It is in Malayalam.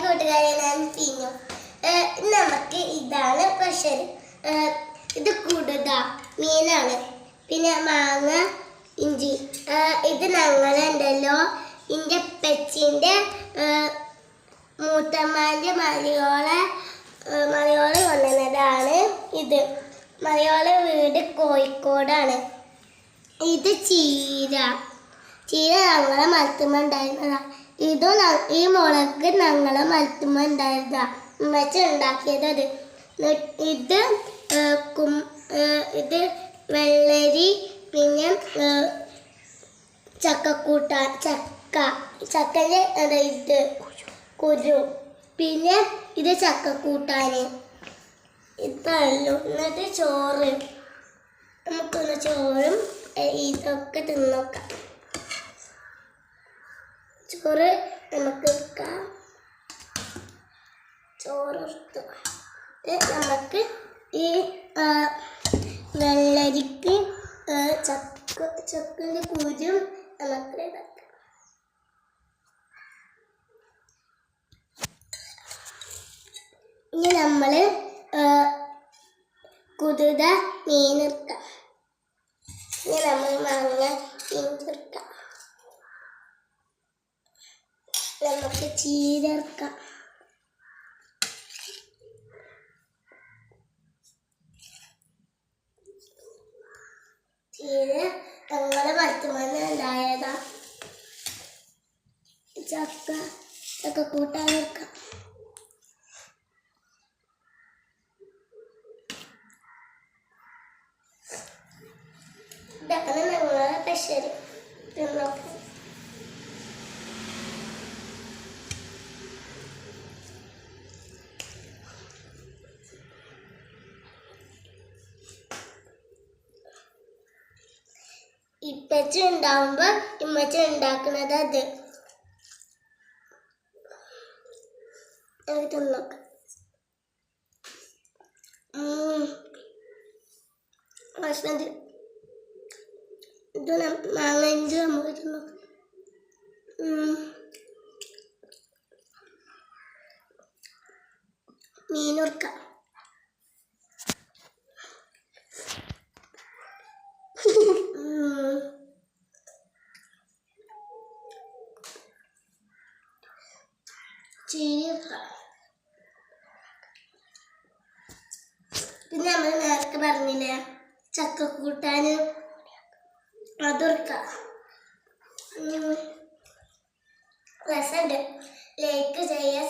കൂട്ടുകാരെ, ഞാൻ പിന്നു. നമുക്ക് ഇതാണ് പ്രഷർ. ഇത് കുടുത മീനാണ്. പിന്നെ മാങ്ങ, ഇഞ്ചി. ഇത് ഞങ്ങളുണ്ടല്ലോ എൻ്റെ പെച്ചിൻ്റെ മൂത്തമ്മാൻ്റെ മലയോള കൊണ്ടുവന്നതാണ്. ഇത് മലയോള വീട് കോഴിക്കോടാണ്. ഇത് ചീര ഞങ്ങളെ മലത്തുമ്മ ഉണ്ടായിരുന്നതാണ്. ഈ മുളക് ഞങ്ങളെ മലത്തുമ്മ ഉണ്ടായിരുന്നതാ. ഉമ്മച്ച ഉണ്ടാക്കിയത്. ഇത് വെള്ളരി, പിന്നെ ചക്കൻ്റെ ഇത് കുരു, പിന്നെ ഇത് ചക്കക്കൂട്ടാന്. ഇതല്ലോ. എന്നിട്ട് ചോറ്. നമുക്കൊന്ന് ചോറും ഇതൊക്കെ തിന്നോക്കാം. ചോറ് നമുക്ക് എടുക്കാം. ചോറെടുത്ത് നമുക്ക് ഈ വെള്ളരിക്ക് ചക്കൻ്റെ കുരും നമുക്ക് ഇതാക്കാം. ഇനി നമ്മൾ കുതിർത്ത മീനെടുക്കാം. ഇനി നമ്മൾ മാങ്ങ ഇഞ്ചെടുക്കാം. നമുക്ക് ചീര ഇറക്കാം. ചീര ഞങ്ങളുടെ മലത്തുമ്മന്ന് ഉണ്ടായതാ. ചക്ക കൂട്ടാൻ വെക്കാം. ഇതൊക്കെ ഞങ്ങളെ പ്രഷർ തിന്നോക്കാം. ഇപ്പച്ച ഉണ്ടാവുമ്പോ ഇമ്മച്ച ഉണ്ടാക്കുന്നത് അത് തിന്നോക്കാം. ഭക്ഷണത്തിൽ ഇത് മാങ്ങ നമുക്ക് തിന്നോക്കാം. മീനൊടുക്കാം. പിന്നെ നമ്മൾ നേരത്തെ പറഞ്ഞില്ലേ ചക്കക്കൂട്ടാന്, അതൊരുക്കാം. രസമുണ്ട്. ലൈക്ക് ചെയ്യുക,